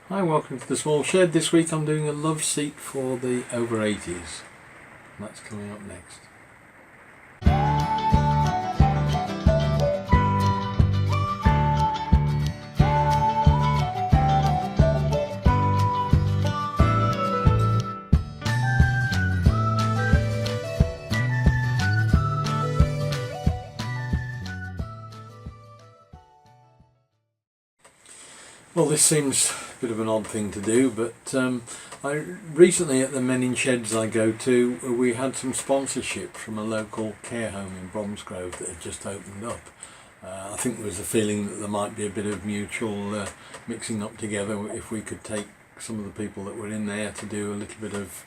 Hi, welcome to the Small Shed. This week I'm doing a love seat for the over 80s. That's coming up next. Well, this seems a bit of an odd thing to do, but I recently at the Men in Sheds I go to, we had some sponsorship from a local care home in Bromsgrove that had just opened up. I think there was a feeling that there might be a bit of mutual mixing up together if we could take some of the people that were in there to do a little bit of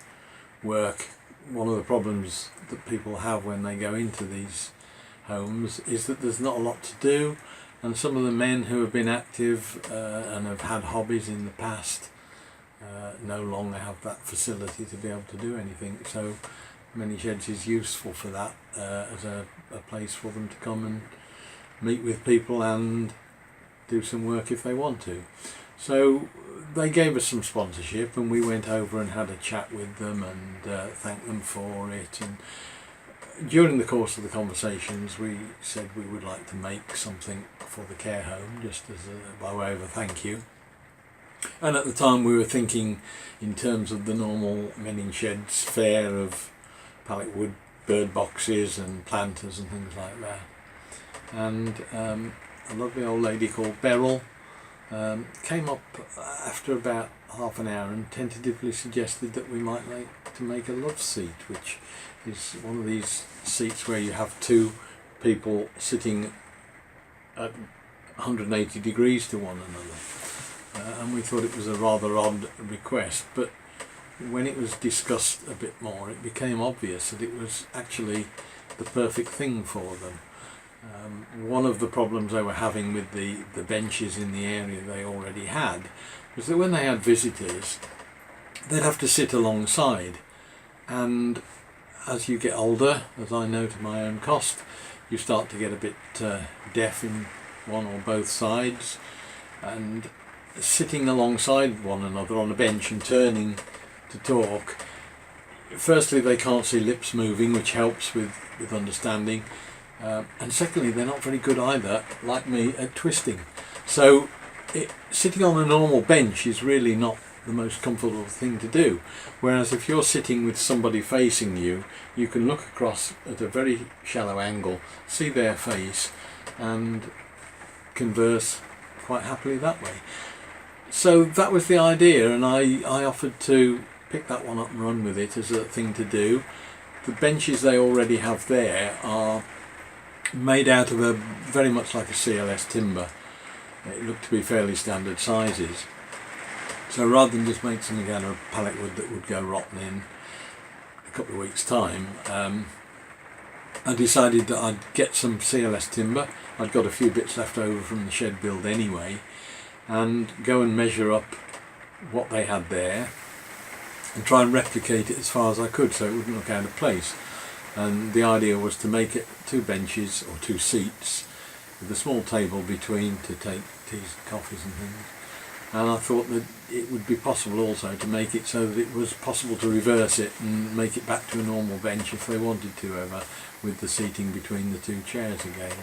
work. One of the problems that people have when they go into these homes is that there's not a lot to do, and some of the men who have been active and have had hobbies in the past no longer have that facility to be able to do anything. So Many Sheds is useful for that, as a place for them to come and meet with people and do some work if they want to. So they gave us some sponsorship and we went over and had a chat with them and thanked them for it. And during the course of the conversations we said we would like to make something for the care home, just as by way of a thank you. And at the time we were thinking in terms of the normal Men in Sheds fare of pallet wood, bird boxes and planters and things like that. And a lovely old lady called Beryl came up after about half an hour and tentatively suggested that we might like to make a love seat, which is one of these seats where you have two people sitting at 180 degrees to one another. And we thought it was a rather odd request, but when it was discussed a bit more it became obvious that it was actually the perfect thing for them. One of the problems they were having with the benches in the area they already had was that when they had visitors they'd have to sit alongside, and as you get older, as I know to my own cost, you start to get a bit deaf in one or both sides, and sitting alongside one another on a bench and turning to talk, firstly they can't see lips moving, which helps with understanding, and secondly they're not very good either, like me, at twisting. So sitting on a normal bench is really not the most comfortable thing to do, whereas if you're sitting with somebody facing you, you can look across at a very shallow angle, see their face and converse quite happily that way. So that was the idea, and I offered to pick that one up and run with it as a thing to do. The benches they already have there are made out of a very much like a CLS timber. It looked to be fairly standard sizes. So rather than just make something out of pallet wood that would go rotten in a couple of weeks' time, I decided that I'd get some CLS timber. I'd got a few bits left over from the shed build anyway, and go and measure up what they had there and try and replicate it as far as I could so it wouldn't look out of place. And the idea was to make it two benches or two seats with a small table between to take teas, coffees and things. And I thought that it would be possible also to make it so that it was possible to reverse it and make it back to a normal bench if they wanted to ever, with the seating between the two chairs again.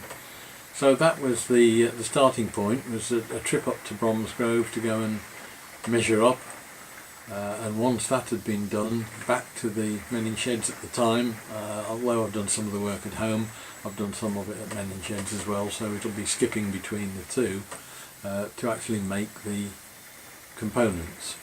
So that was the starting point, was a trip up to Bromsgrove to go and measure up, and once that had been done, back to the Men in Sheds at the time. Although I've done some of the work at home, I've done some of it at Men in Sheds as well, so it'll be skipping between the two to actually make the components.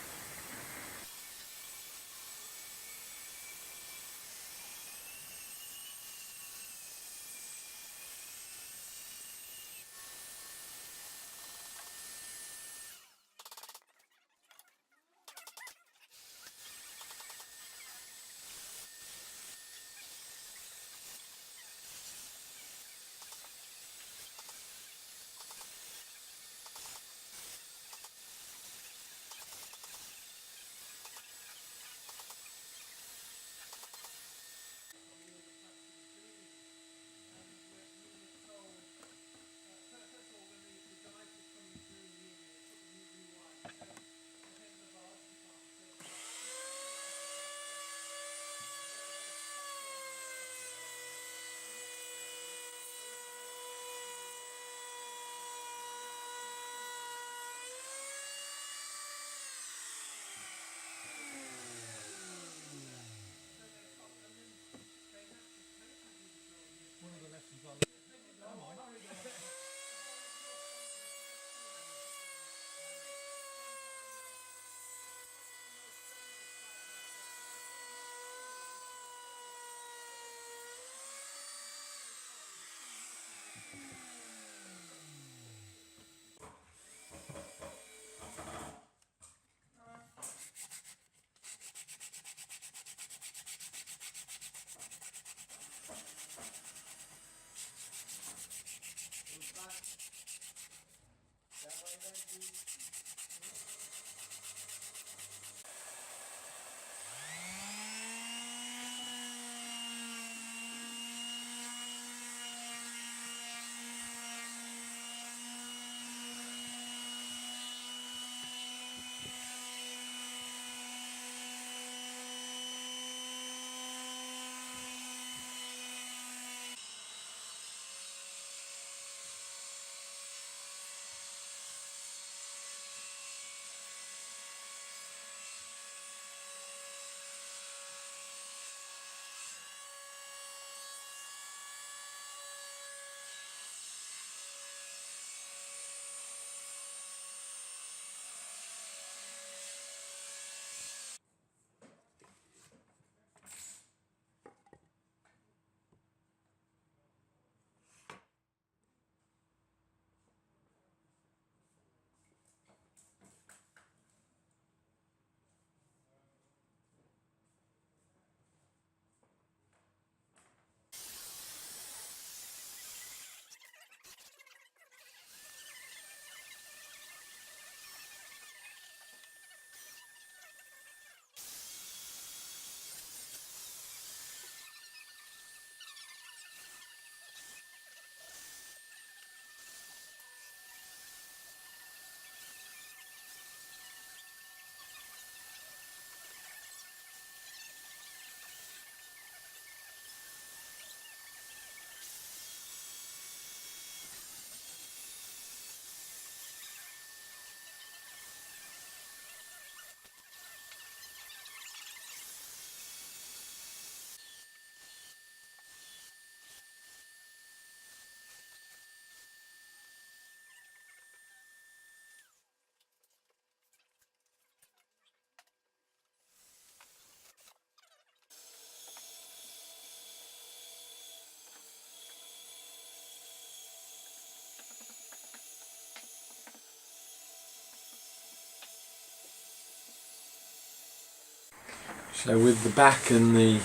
So with the back and the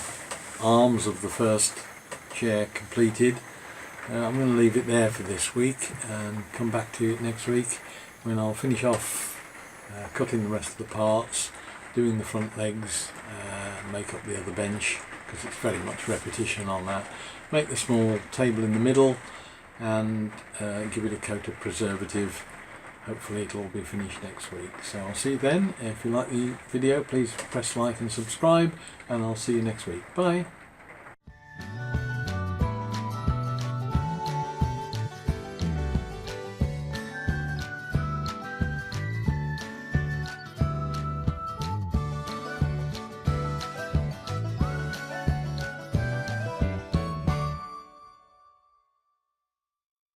arms of the first chair completed, I'm going to leave it there for this week and come back to it next week when I'll finish off cutting the rest of the parts, doing the front legs, make up the other bench because it's very much repetition on that, make the small table in the middle and give it a coat of preservative. Hopefully it'll all be finished next week. So I'll see you then. If you like the video, please press like and subscribe, and I'll see you next week. Bye.